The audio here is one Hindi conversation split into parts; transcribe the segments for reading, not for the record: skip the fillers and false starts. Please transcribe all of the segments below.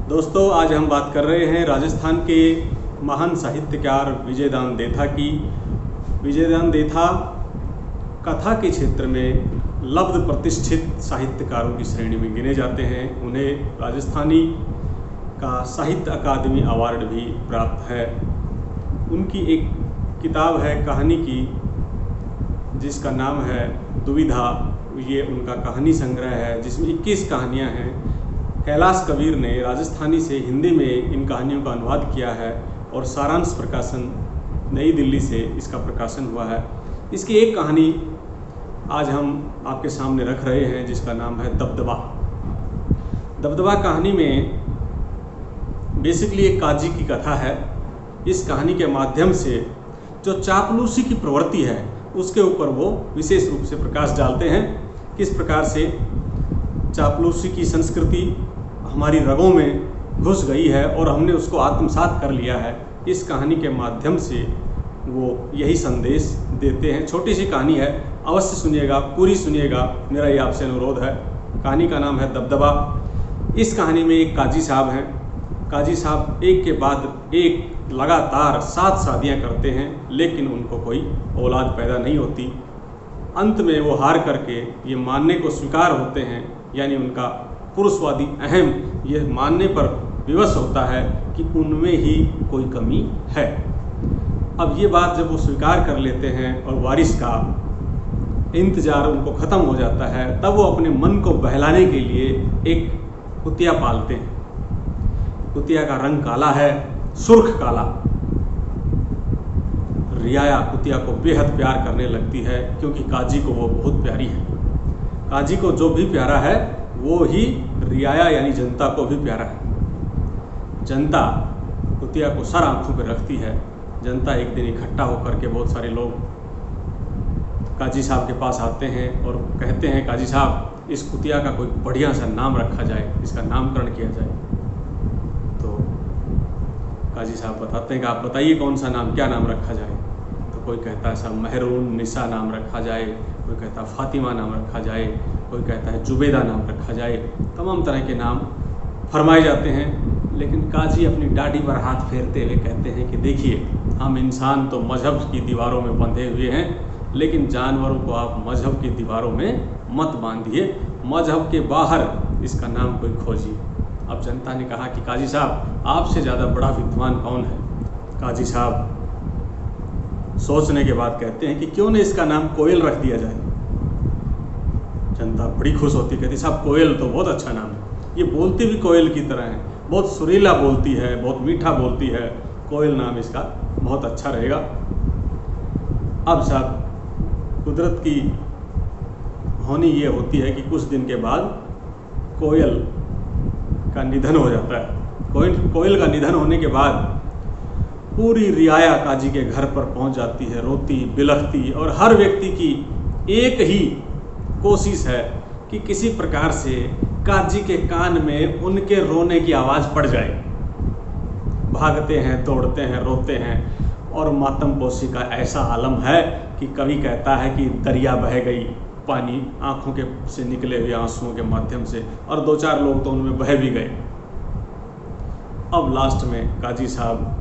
दोस्तों, आज हम बात कर रहे हैं राजस्थान के महान साहित्यकार विजयदान देथा की। विजयदान देथा कथा के क्षेत्र में लब्ध प्रतिष्ठित साहित्यकारों की श्रेणी में गिने जाते हैं। उन्हें राजस्थानी का साहित्य अकादमी अवार्ड भी प्राप्त है। उनकी एक किताब है कहानी की, जिसका नाम है दुविधा। ये उनका कहानी संग्रह है जिसमें 21 कहानियाँ हैं। कैलाश कबीर ने राजस्थानी से हिंदी में इन कहानियों का अनुवाद किया है और सारांश प्रकाशन नई दिल्ली से इसका प्रकाशन हुआ है। इसकी एक कहानी आज हम आपके सामने रख रहे हैं जिसका नाम है दबदबा। दबदबा कहानी में बेसिकली एक काजी की कथा है। इस कहानी के माध्यम से जो चापलूसी की प्रवृत्ति है उसके ऊपर वो विशेष रूप से प्रकाश डालते हैं। किस प्रकार से चापलूसी की संस्कृति हमारी रगों में घुस गई है और हमने उसको आत्मसात कर लिया है। इस कहानी के माध्यम से वो यही संदेश देते हैं। छोटी सी कहानी है, अवश्य सुनिएगा, पूरी सुनिएगा, मेरा ये आपसे अनुरोध है। कहानी का नाम है दबदबा। इस कहानी में एक काजी साहब हैं। काजी साहब एक के बाद एक लगातार 7 शादियाँ करते हैं, लेकिन उनको कोई औलाद पैदा नहीं होती। अंत में वो हार करके ये मानने को स्वीकार होते हैं, यानी उनका पुरुषवादी अहम ये मानने पर विवश होता है कि उनमें ही कोई कमी है। अब ये बात जब वो स्वीकार कर लेते हैं और वारिस का इंतजार उनको ख़त्म हो जाता है, तब वो अपने मन को बहलाने के लिए एक कुतिया पालते हैं। कुतिया का रंग काला है, सुर्ख काला। रियाया कुतिया को बेहद प्यार करने लगती है क्योंकि काजी को वो बहुत प्यारी है। काजी को जो भी प्यारा है वो ही रियाया यानी जनता को भी प्यारा है। जनता कुतिया को सर आंखों पर रखती है। जनता एक दिन इकट्ठा होकर के बहुत सारे लोग काजी साहब के पास आते हैं और कहते हैं, काजी साहब इस कुतिया का कोई बढ़िया सा नाम रखा जाए, इसका नामकरण किया जाए। तो काजी साहब बताते हैं कि आप बताइए कौन सा नाम, क्या नाम रखा जाए। तो कोई कहता है साहब महरून निसा नाम रखा जाए, कोई कहता है फातिमा नाम रखा जाए, कोई कहता है जुबेदा नाम रखा जाए। तमाम तरह के नाम फरमाए जाते हैं, लेकिन काजी अपनी दाढ़ी पर हाथ फेरते हुए कहते हैं कि देखिए, हम इंसान तो मजहब की दीवारों में बंधे हुए हैं, लेकिन जानवरों को आप मजहब की दीवारों में मत बांधिए। मजहब के बाहर इसका नाम कोई खोजिए। अब जनता ने कहा कि काजी साहब आपसे ज़्यादा बड़ा विद्वान कौन है। काजी साहब सोचने के बाद कहते हैं कि क्यों न इसका नाम कोयल रख दिया जाए। जनता बड़ी खुश होती है, कहती साहब कोयल तो बहुत अच्छा नाम है, ये बोलती भी कोयल की तरह है, बहुत सुरीला बोलती है, बहुत मीठा बोलती है, कोयल नाम इसका बहुत अच्छा रहेगा। अब साहब कुदरत की होनी ये होती है कि कुछ दिन के बाद कोयल का निधन हो जाता है। कोयल का निधन होने के बाद पूरी रियाया काजी के घर पर पहुंच जाती है, रोती बिलखती, और हर व्यक्ति की एक ही कोशिश है कि किसी प्रकार से काजी के कान में उनके रोने की आवाज़ पड़ जाए। भागते हैं, दौड़ते हैं, रोते हैं, और मातमपोशी का ऐसा आलम है कि कवि कहता है कि दरिया बह गई, पानी आंखों के से निकले हुए आंसुओं के माध्यम से, और 2-4 लोग तो उनमें बह भी गए। अब लास्ट में काजी साहब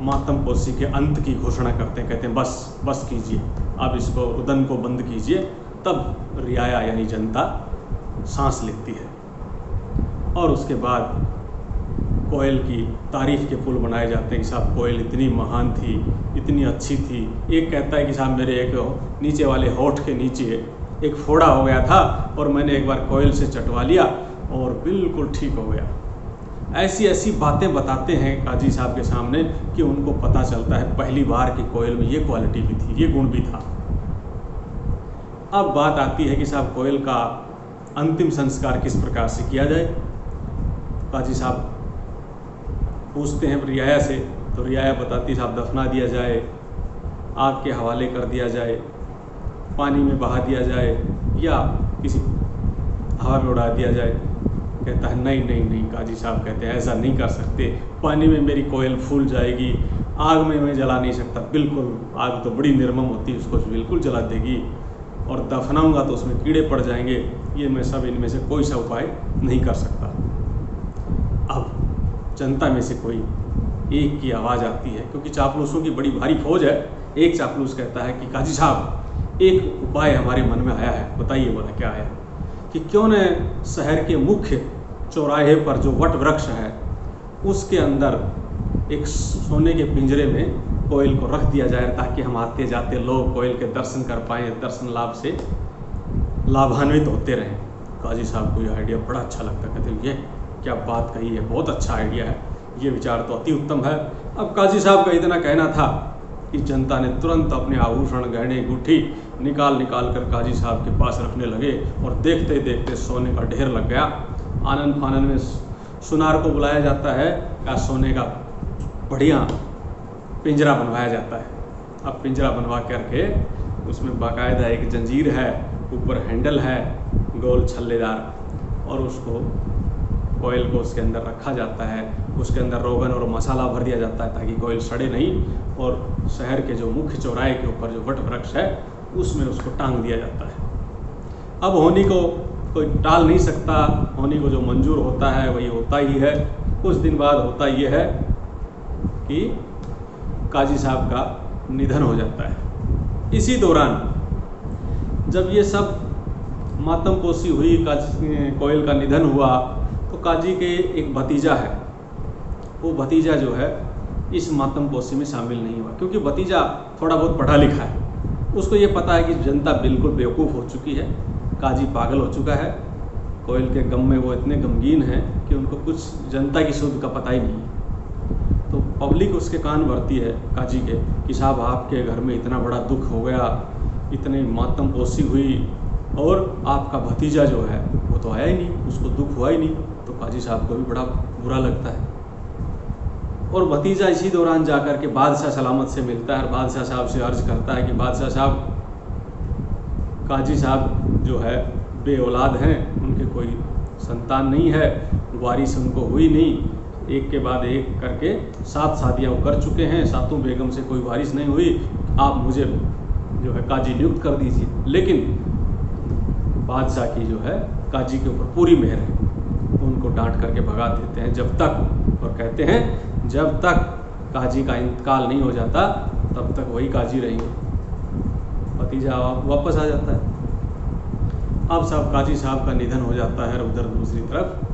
मातमपोशी के अंत की घोषणा करते हैं, कहते हैं बस कीजिए, अब इसको रुदन को बंद कीजिए। तब रियाया यानी जनता सांस लेती है, और उसके बाद कोयल की तारीफ़ के पुल बनाए जाते हैं कि साहब कोयल इतनी महान थी, इतनी अच्छी थी। एक कहता है कि साहब मेरे एक नीचे वाले होठ के नीचे एक फोड़ा हो गया था और मैंने एक बार कोयल से चटवा लिया और बिल्कुल ठीक हो गया। ऐसी ऐसी बातें बताते हैं काजी साहब के सामने कि उनको पता चलता है पहली बार कि कोयल में ये क्वालिटी भी थी, ये गुण भी था। अब बात आती है कि साहब कोयल का अंतिम संस्कार किस प्रकार से किया जाए। काजी साहब पूछते हैं रियाया से, तो रियाया बताती साहब दफना दिया जाए, आग के हवाले कर दिया जाए, पानी में बहा दिया जाए, या किसी हवा में उड़ा दिया जाए। कहता है नहीं काजी साहब कहते हैं ऐसा नहीं कर सकते, पानी में मेरी कोयल फूल जाएगी, आग में मैं जला नहीं सकता, बिल्कुल आग तो बड़ी निर्मम होती है, उसको बिल्कुल जला देगी। और दफनाऊंगा तो उसमें कीड़े पड़ जाएंगे, ये मैं सब इनमें से कोई सा उपाय नहीं कर सकता। अब जनता में से कोई एक की आवाज़ आती है, क्योंकि चापलूसों की बड़ी भारी फौज है। एक चापलूस कहता है कि काजी साहब, एक उपाय हमारे मन में आया है, बताइए। बोला क्या आया? कि क्यों न शहर के मुख्य चौराहे पर जो वट वृक्ष है उसके अंदर एक सोने के पिंजरे में कोयल को रख दिया जाए, ताकि हम आते जाते लोग कोयल के दर्शन कर पाएँ, दर्शन लाभ से लाभान्वित होते रहें। काजी साहब को यह आइडिया बड़ा अच्छा लगता, कहते ये क्या बात कही है, बहुत अच्छा आइडिया है, ये विचार तो अति उत्तम है। अब काजी साहब का इतना कहना था कि जनता ने तुरंत अपने आभूषण, गहने, अंगूठी निकाल कर काजी साहब के पास रखने लगे, और देखते देखते सोने का ढेर लग गया। आनंद फानन में सुनार को बुलाया जाता है, या सोने का बढ़िया पिंजरा बनवाया जाता है। अब पिंजरा बनवा करके उसमें बाकायदा एक जंजीर है, ऊपर हैंडल है गोल छल्लेदार, और उसको कोयल को उसके अंदर रखा जाता है। उसके अंदर रोगन और मसाला भर दिया जाता है ताकि कोयल सड़े नहीं, और शहर के जो मुख्य चौराहे के ऊपर जो वट वृक्ष है उसमें उसको टांग दिया जाता है। अब होनी को कोई टाल नहीं सकता, होनी को जो मंजूर होता है वही होता ही है। कुछ दिन बाद होता ये है कि काजी साहब का निधन हो जाता है। इसी दौरान जब ये सब मातमपोशी हुई, कोयल का निधन हुआ, तो काजी के एक भतीजा है, वो भतीजा जो है इस मातमपोशी में शामिल नहीं हुआ, क्योंकि भतीजा थोड़ा बहुत पढ़ा लिखा है। उसको ये पता है कि जनता बिल्कुल बेवकूफ़ हो चुकी है, काजी पागल हो चुका है, कोयल के गम में वो इतने गमगीन हैं कि उनको कुछ जनता की सुध का पता ही नहीं है। तो पब्लिक उसके कान भरती है काजी के कि साहब आपके घर में इतना बड़ा दुख हो गया, इतनी मातमपोशी हुई, और आपका भतीजा जो है वो तो आया ही नहीं, उसको दुख हुआ ही नहीं। तो काजी साहब को भी बड़ा बुरा लगता है, और भतीजा इसी दौरान जाकर के बादशाह सलामत से मिलता है और बादशाह साहब से अर्ज करता है कि बादशाह साहब, काजी साहब जो है बे औलाद हैं, उनके कोई संतान नहीं है, वारिस उनको हुई नहीं, एक के बाद एक करके 7 शादियाँ वो कर चुके हैं, 7 बेगम से कोई वारिस नहीं हुई, आप मुझे जो है काजी नियुक्त कर दीजिए। लेकिन बादशाह की जो है काजी के ऊपर पूरी मेहर है, उनको डांट करके भगा देते हैं जब तक, और कहते हैं जब तक काजी का इंतकाल नहीं हो जाता तब तक वही काजी रहेंगे। भतीजा वापस आ जाता है। अब साहब काजी साहब का निधन हो जाता है, और उधर दूसरी तरफ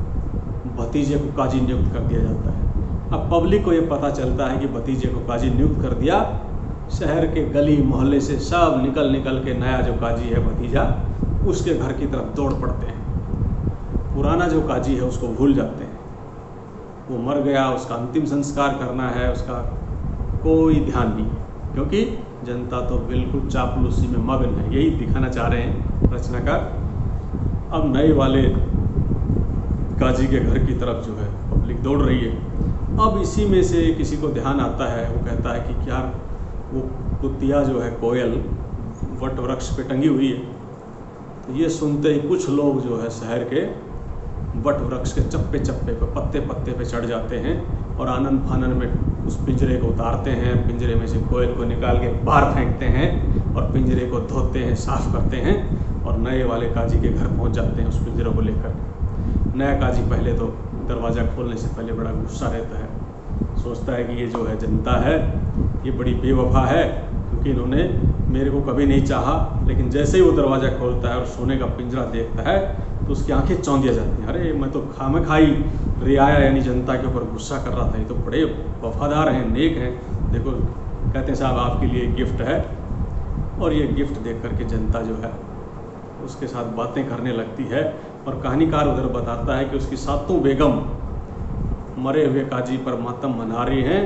भतीजे को काजी नियुक्त कर दिया जाता है। अब पब्लिक को ये पता चलता है कि भतीजे को काजी नियुक्त कर दिया, शहर के गली मोहल्ले से सब निकल के नया जो काजी है भतीजा उसके घर की तरफ दौड़ पड़ते हैं। पुराना जो काजी है उसको भूल जाते हैं, वो मर गया, उसका अंतिम संस्कार करना है, उसका कोई ध्यान नहीं, क्योंकि जनता तो बिल्कुल चापलूसी में मग्न है। यही दिखाना चाह रहे हैं रचनाकार। अब नए वाले काजी के घर की तरफ जो है पब्लिक दौड़ रही है। अब इसी में से किसी को ध्यान आता है, वो कहता है कि क्या वो कुतिया जो है कोयल वट वृक्ष पे टंगी हुई है। तो ये सुनते ही कुछ लोग जो है शहर के वट वृक्ष के चप्पे पे, पत्ते पे चढ़ जाते हैं, और आनंद फानन में उस पिंजरे को उतारते हैं, पिंजरे में से कोयल को निकाल के बाहर फेंकते हैं, और पिंजरे को धोते हैं, साफ करते हैं, और नए वाले काजी के घर पहुंच जाते हैं उस पिंजरे को लेकर। नया काजी पहले तो दरवाज़ा खोलने से पहले बड़ा गुस्सा रहता है, सोचता है कि ये जो है जनता है ये बड़ी बेवफा है, क्योंकि इन्होंने मेरे को कभी नहीं चाहा, लेकिन जैसे ही वो दरवाज़ा खोलता है और सोने का पिंजरा देखता है तो उसकी आंखें चौंधिया जाती हैं। अरे मैं तो खामखाई रियाया यानी जनता के ऊपर गुस्सा कर रहा था, ये तो बड़े वफादार हैं, नेक हैं। देखो कहते हैं साहब आपके लिए गिफ्ट है, और ये गिफ्ट देख करके जनता जो है उसके साथ बातें करने लगती है। और कहानीकार उधर बताता है कि उसकी 7 बेगम मरे हुए काजी पर मातम मना रही हैं,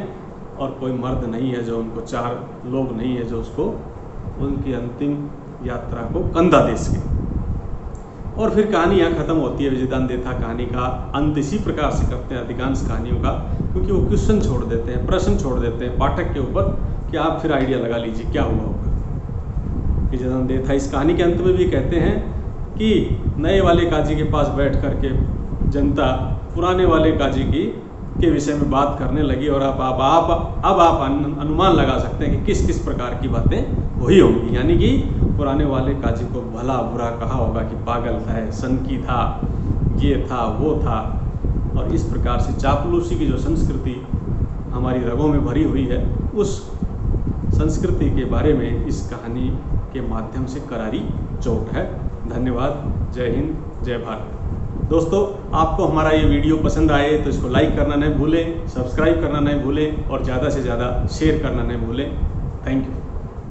और कोई मर्द नहीं है जो उनको, 4 लोग नहीं है जो उसको उनकी अंतिम यात्रा को कंधा दे सके। और फिर कहानी यहाँ ख़त्म होती है। विजयदान देथा कहानी का अंत इसी प्रकार से करते हैं अधिकांश कहानियों का, क्योंकि वो क्वेश्चन छोड़ देते हैं, प्रश्न छोड़ देते हैं पाठक के ऊपर कि आप फिर आइडिया लगा लीजिए क्या हुआ होगा। विजयदान देथा इस कहानी के अंत में भी कहते हैं कि नए वाले काजी के पास बैठ करके जनता पुराने वाले काजी की के विषय में बात करने लगी और अब आप अनुमान लगा सकते हैं कि किस किस प्रकार की बातें हुई होंगी। यानी कि पुराने वाले काजी को भला बुरा कहा होगा कि पागल था, सनकी था, ये था, वो था। और इस प्रकार से चापलूसी की जो संस्कृति हमारी रगों में भरी हुई है, उस संस्कृति के बारे में इस कहानी के माध्यम से करारी चोट है। धन्यवाद। जय हिंद, जय भारत। दोस्तों, आपको हमारा ये वीडियो पसंद आए तो इसको लाइक करना नहीं भूलें, सब्सक्राइब करना नहीं भूलें और ज़्यादा से ज़्यादा शेयर करना नहीं भूलें। Thank you.